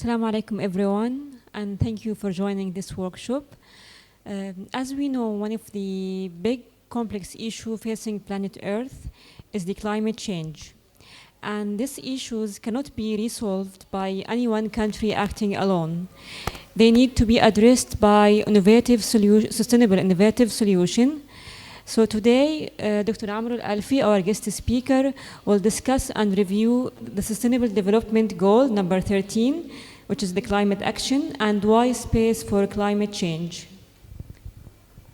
Assalamu alaikum everyone, and thank you for joining this workshop. As we know, one of the big complex issues facing planet Earth is the climate change. And these issues cannot be resolved by any one country acting alone. They need to be addressed by sustainable innovative solution. So today, Dr. Amr Al-Alfi, our guest speaker, will discuss and review the Sustainable Development Goal number 13, which is the climate action, and why space for climate change.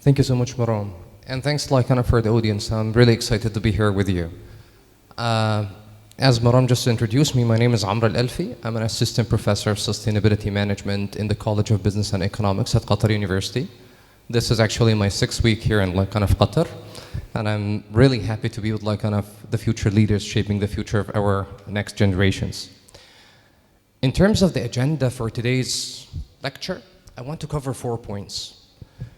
Thank you so much, Maram. And thanks for the audience. I'm really excited to be here with you. As Maram just introduced me, my name is Amr Al-Alfi. I'm an assistant professor of sustainability management in the College of Business and Economics at Qatar University. This is actually my 6th week here in Qatar, and I'm really happy to be with the future leaders shaping the future of our next generations. In terms of the agenda for today's lecture, I want to cover 4 points.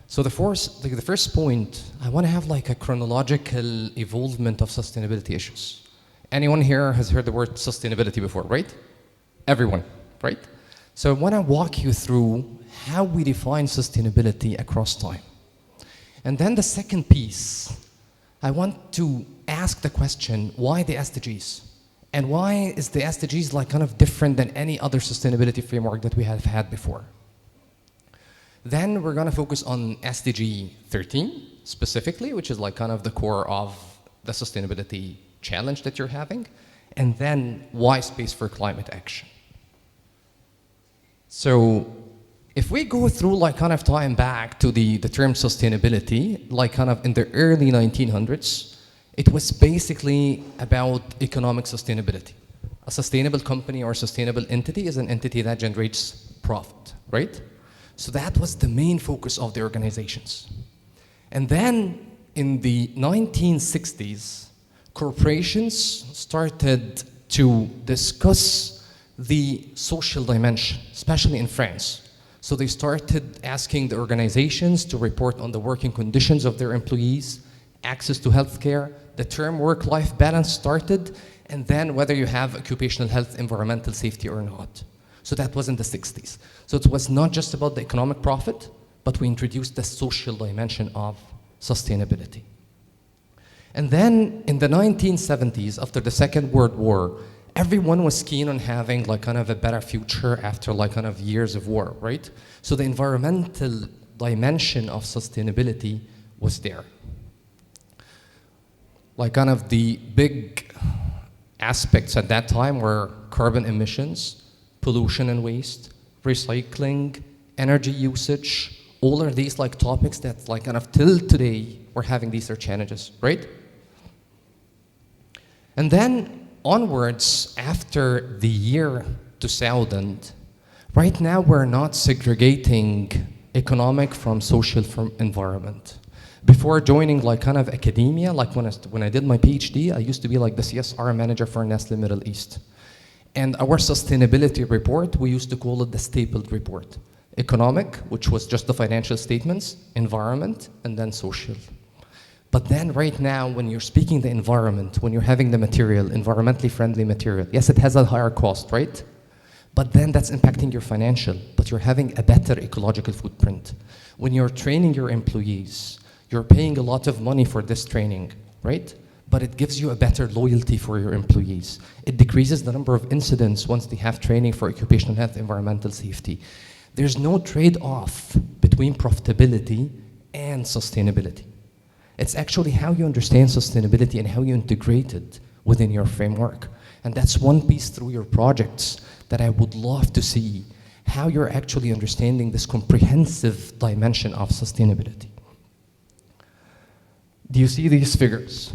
So the first point, I want to have a chronological evolvement of sustainability issues. Anyone here has heard the word sustainability before, right? Everyone, right? So I want to walk you through how we define sustainability across time. And then the second piece, I want to ask the question, why the SDGs? And why is the SDGs different than any other sustainability framework that we have had before? Then we're going to focus on SDG 13 specifically, which is the core of the sustainability challenge that you're having. And then why space for climate action? So if we go through time back to the term sustainability, in the early 1900s, it was basically about economic sustainability. A sustainable company or sustainable entity is an entity that generates profit, right? So that was the main focus of the organizations. And then in the 1960s, corporations started to discuss the social dimension, especially in France. So they started asking the organizations to report on the working conditions of their employees, access to healthcare, the term work-life balance started, and then whether you have occupational health, environmental safety or not. So that was in the 60s. So it was not just about the economic profit, but we introduced the social dimension of sustainability. And then in the 1970s, after the Second World War, everyone was keen on having a better future after years of war, right? So the environmental dimension of sustainability was there. The big aspects at that time were carbon emissions, pollution and waste, recycling, energy usage. All of these topics that till today we're having these are challenges, right? And then onwards, after the year 2000, right now we're not segregating economic from social from environment. Before joining academia, when I did my PhD, I used to be the CSR manager for Nestle Middle East. And our sustainability report, we used to call it the stapled report. Economic, which was just the financial statements, environment, and then social. But then right now, when you're speaking the environment, when you're having the material, environmentally friendly material, yes, it has a higher cost, right? But then that's impacting your financial, but you're having a better ecological footprint. When you're training your employees, you're paying a lot of money for this training, right? But it gives you a better loyalty for your employees. It decreases the number of incidents once they have training for occupational health, environmental safety. There's no trade-off between profitability and sustainability. It's actually how you understand sustainability and how you integrate it within your framework. And that's one piece through your projects that I would love to see, how you're actually understanding this comprehensive dimension of sustainability. Do you see these figures?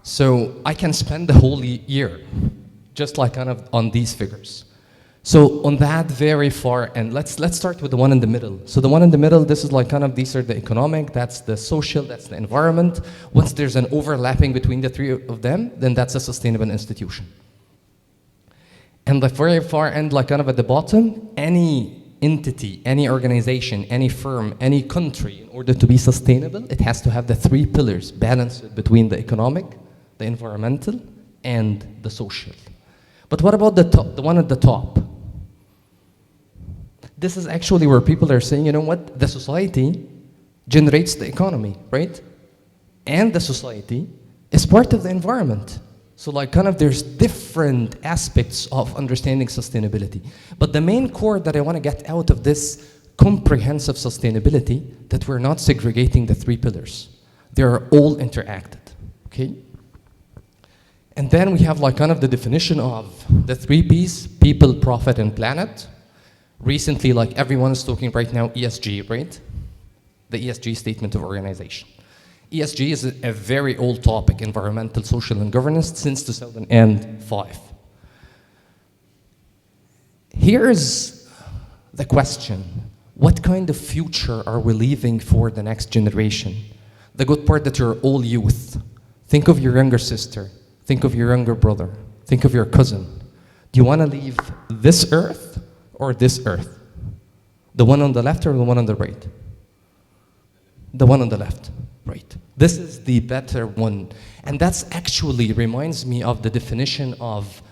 So I can spend the whole year just on these figures. So on that very far end, let's start with the one in the middle. So the one in the middle, this is these are the economic, that's the social, that's the environment. Once there's an overlapping between the three of them, then that's a sustainable institution. And the very far end, at the bottom, any entity, any organization, any firm, any country, in order to be sustainable, it has to have the 3 pillars balanced between the economic, the environmental, and the social. But what about the top, the one at the top? This is actually where people are saying, you know what, the society generates the economy, right? And the society is part of the environment. So like kind of there's different aspects of understanding sustainability. But the main core that I want to get out of this comprehensive sustainability, that we're not segregating the three pillars. They are all interacted, okay? And then we have like kind of the definition of the three P's, people, profit, and planet. Recently, like everyone is talking right now, ESG, right? The ESG statement of organization. ESG is a very old topic, environmental, social, and governance, since 2005. Here's the question. What kind of future are we leaving for the next generation? The good part that you're all youth. Think of your younger sister. Think of your younger brother. Think of your cousin. Do you want to leave this earth or this earth? The one on the left or the one on the right? The one on the left, right. This is the better one. And that's actually reminds me of the definition of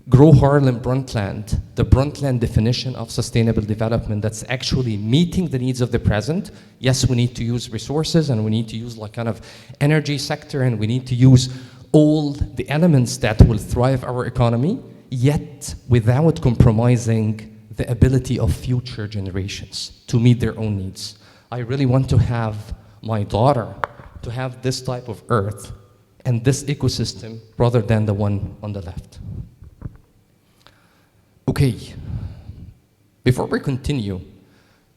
Gro Harlem Brundtland, the Brundtland definition of sustainable development that's actually meeting the needs of the present. Yes, we need to use resources and we need to use like kind of energy sector and we need to use all the elements that will thrive our economy, yet without compromising the ability of future generations to meet their own needs. I really want to have my daughter to have this type of earth and this ecosystem rather than the one on the left. Okay, before we continue,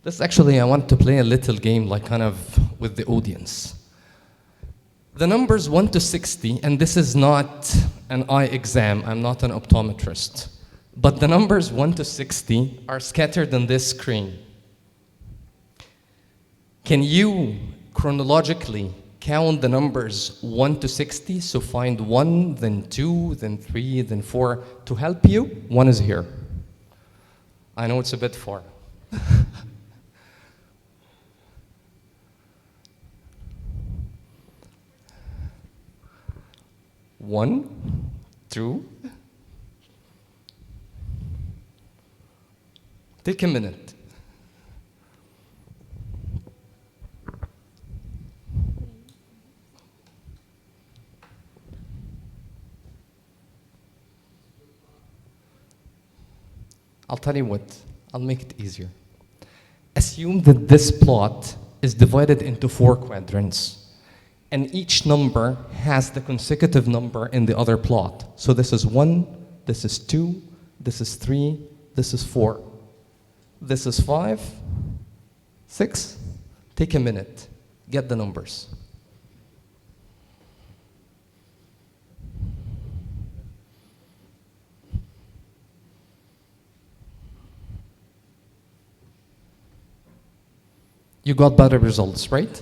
this actually, I want to play a little game like kind of with the audience. The numbers 1 to 60, and this is not an eye exam, I'm not an optometrist, but the numbers 1 to 60 are scattered on this screen. Can you chronologically count the numbers 1 to 60? So find 1, then 2, then 3, then 4. To help you, 1 is here. I know it's a bit far. 1, 2. Take a minute. I'll tell you what, I'll make it easier. Assume that this plot is divided into 4 quadrants, and each number has the consecutive number in the other plot. So this is 1, this is 2, this is 3, this is 4. This is 5, 6. Take a minute, get the numbers. You got better results, right?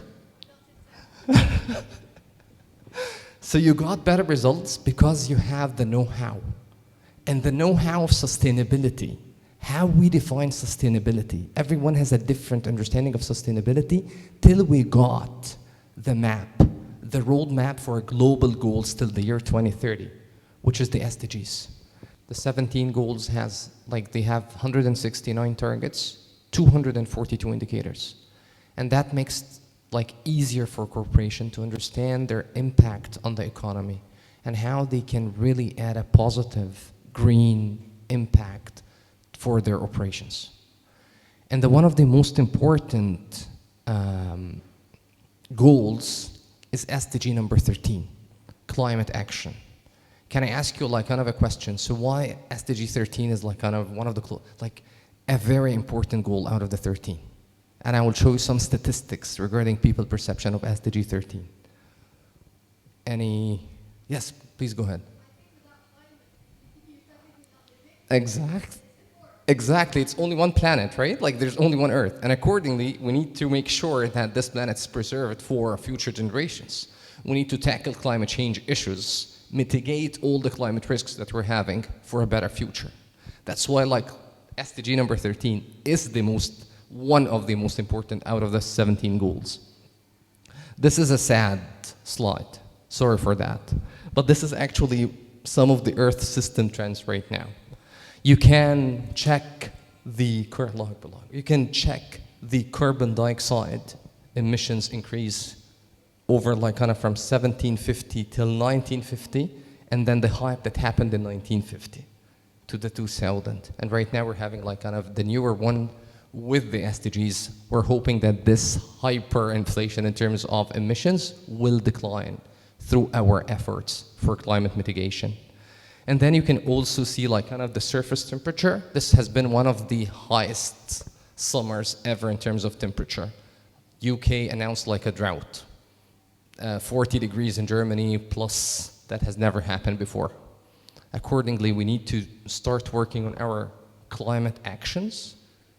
So you got better results because you have the know-how. And the know-how of sustainability, how we define sustainability. Everyone has a different understanding of sustainability till we got the map, the roadmap for global goals till the year 2030, which is the SDGs. The 17 goals has, like they have 169 targets, 242 indicators. And that makes like easier for corporation to understand their impact on the economy and how they can really add a positive green impact for their operations. And one of the most important goals is SDG number 13, climate action. Can I ask you like kind of a question? So why SDG 13 is like kind of one of the, like a very important goal out of the 13? And I will show you some statistics regarding people perception of SDG 13. Any, yes, please go ahead. Exactly, it's only one planet, right? Like there's only one Earth. And accordingly, we need to make sure that this planet is preserved for future generations. We need to tackle climate change issues, mitigate all the climate risks that we're having for a better future. That's why like SDG number 13 is one of the most important out of the 17 goals. This is a sad slide, sorry for that. But this is actually some of the Earth system trends right now. You can check the carbon dioxide emissions increase over like kind of from 1750 till 1950, and then the hype that happened in 1950 to the 2000. And right now we're having like kind of the newer one with the SDGs. We're hoping that this hyperinflation in terms of emissions will decline through our efforts for climate mitigation. And then you can also see like kind of the surface temperature. This has been one of the highest summers ever in terms of temperature. UK announced like a drought. 40 degrees in Germany plus, that has never happened before. Accordingly, we need to start working on our climate actions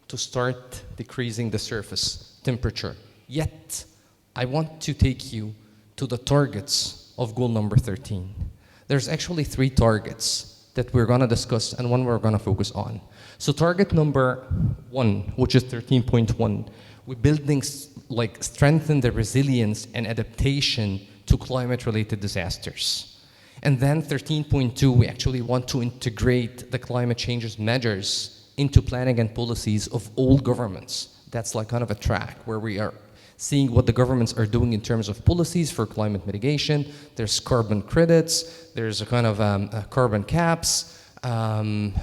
to start decreasing the surface temperature. Yet, I want to take you to the targets of goal number 13. There's actually 3 targets that we're gonna discuss and one we're gonna focus on. So target number 1, which is 13.1, we're building, strengthen the resilience and adaptation to climate-related disasters. And then 13.2, we actually want to integrate the climate changes measures into planning and policies of all governments. That's like kind of a track where we are seeing what the governments are doing in terms of policies for climate mitigation. There's carbon credits, there's a kind of carbon caps, carbon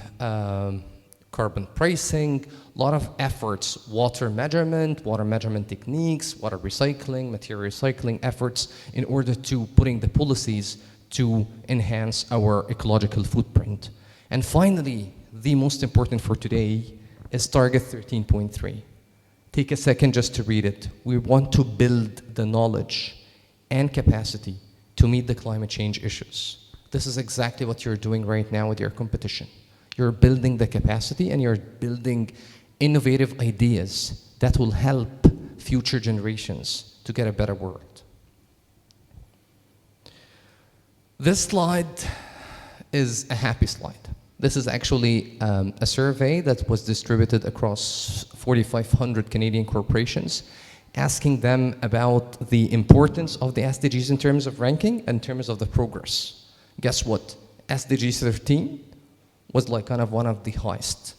pricing, a lot of efforts, water measurement techniques, water recycling, material recycling efforts in order to putting the policies to enhance our ecological footprint. And finally, the most important for today is target 13.3. Take a second just to read it. We want to build the knowledge and capacity to meet the climate change issues. This is exactly what you're doing right now with your competition. You're building the capacity and you're building innovative ideas that will help future generations to get a better world. This slide is a happy slide. This is actually a survey that was distributed across 4,500 Canadian corporations, asking them about the importance of the SDGs in terms of ranking and in terms of the progress. Guess what? SDG 13 was like kind of one of the highest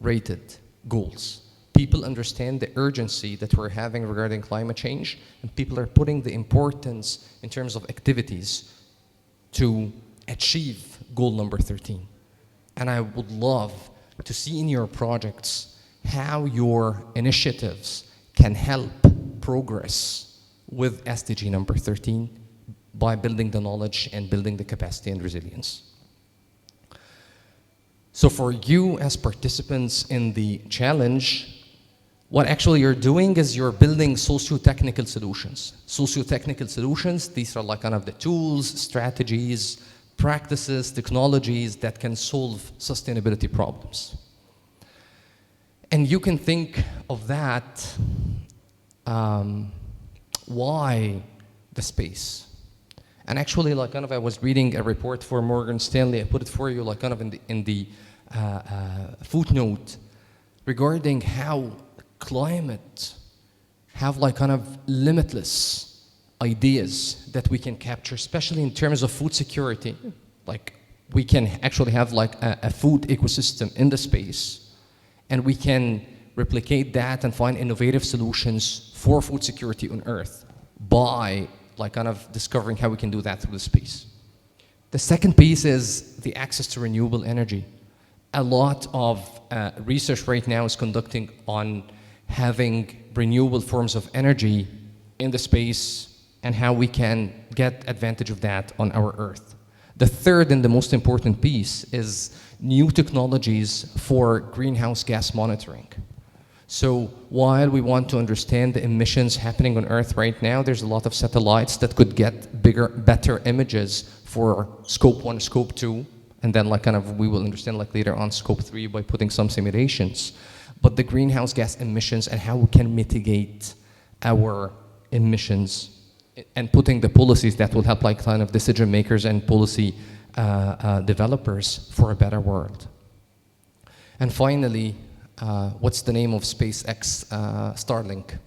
rated goals. People understand the urgency that we're having regarding climate change, and people are putting the importance in terms of activities to achieve goal number 13. And I would love to see in your projects how your initiatives can help progress with SDG number 13 by building the knowledge and building the capacity and resilience. So for you as participants in the challenge, what actually you're doing is you're building socio-technical solutions. Socio-technical solutions, these are like kind of the tools, strategies, practices, technologies that can solve sustainability problems. And you can think of that, why the space? And actually, like kind of I was reading a report for Morgan Stanley, I put it for you like kind of in the footnote regarding how climate have like kind of limitless ideas that we can capture, especially in terms of food security. Like we can actually have like a food ecosystem in the space, and we can replicate that and find innovative solutions for food security on Earth by like kind of discovering how we can do that through the space. The second piece is the access to renewable energy. A lot of research right now is conducting on having renewable forms of energy in the space and how we can get advantage of that on our Earth. The third and the most important piece is new technologies for greenhouse gas monitoring. So while we want to understand the emissions happening on Earth right now, there's a lot of satellites that could get better images for scope 1, scope 2, and then like kind of we will understand like later on scope 3 by putting some simulations. But the greenhouse gas emissions and how we can mitigate our emissions and putting the policies that will help like kind of decision makers and policy developers for a better world. And finally, what's the name of SpaceX? Starlink.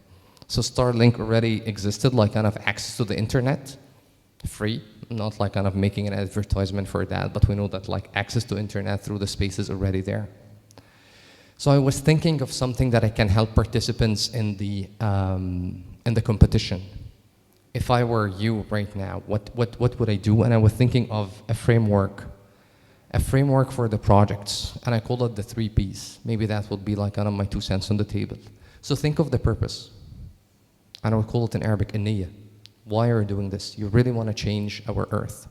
So Starlink already existed, like kind of access to the internet. free, not like kind of making an advertisement for that, but we know that like access to internet through the space is already there. So I was thinking of something that I can help participants in the competition. If I were you right now, what would I do? And I was thinking of a framework for the projects, and I call it the 3 Ps. Maybe that would be like kind of my 2 cents on the table. So think of the purpose, and I would call it in Arabic, النية. Why are you doing this? You really want to change our earth.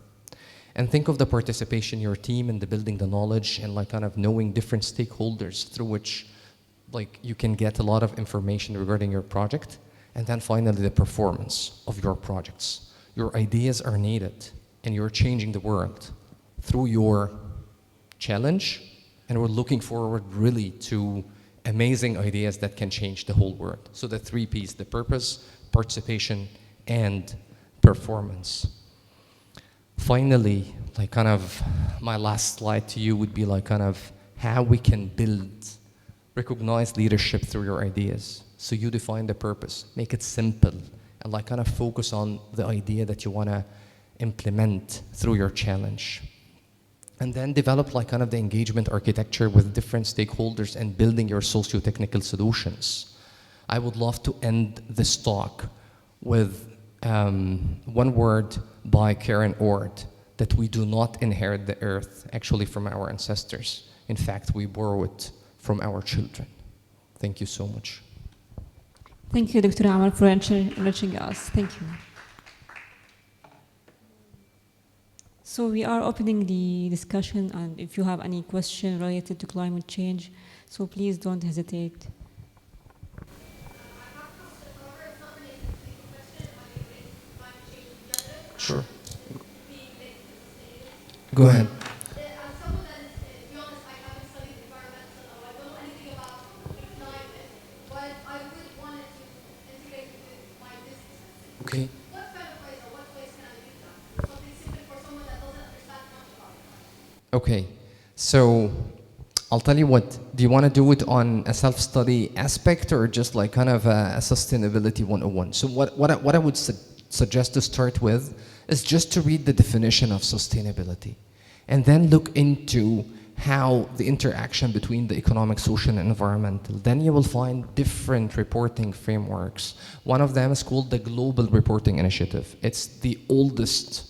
And think of the participation, your team, in the building the knowledge and like kind of knowing different stakeholders through which like you can get a lot of information regarding your project. And then finally, the performance of your projects. Your ideas are needed, and you're changing the world through your challenge, and we're looking forward really to amazing ideas that can change the whole world. So the 3 Ps, the purpose, participation, and performance. Finally, like kind of my last slide to you would be like kind of how we can build recognized leadership through your ideas. So you define the purpose, make it simple, and like kind of focus on the idea that you want to implement through your challenge. And then develop like kind of the engagement architecture with different stakeholders and building your socio-technical solutions. I would love to end this talk with one word by Karen Ord, that we do not inherit the earth actually from our ancestors. In fact, we borrow it from our children. Thank you so much. Thank you, Dr. Amal, for enriching us. Thank you. So we are opening the discussion, and if you have any question related to climate change, so please don't hesitate. Sure. Go ahead. Okay. Okay, so I'll tell you what, do you want to do it on a self-study aspect or just like kind of a sustainability 101? So what I would suggest to start with is just to read the definition of sustainability and then look into how the interaction between the economic, social, and environmental. Then you will find different reporting frameworks. One of them is called the Global Reporting Initiative. It's the oldest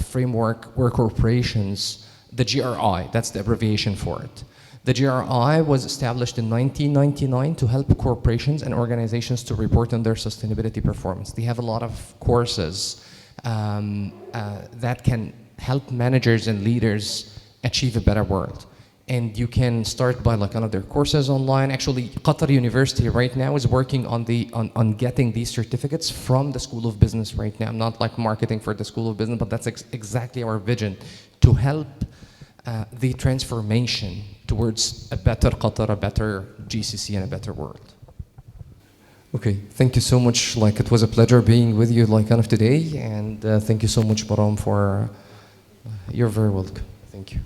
framework where corporations, the GRI, that's the abbreviation for it. The GRI was established in 1999 to help corporations and organizations to report on their sustainability performance. They have a lot of courses that can help managers and leaders achieve a better world. And you can start by like one of their courses online. Actually, Qatar University right now is working on getting these certificates from the School of Business right now. I'm not like marketing for the School of Business, but that's exactly our vision, to help the transformation towards a better Qatar, a better GCC, and a better world. Okay, thank you so much. Like, it was a pleasure being with you like kind of today, and thank you so much, Baram, for you're very welcome. Thank you.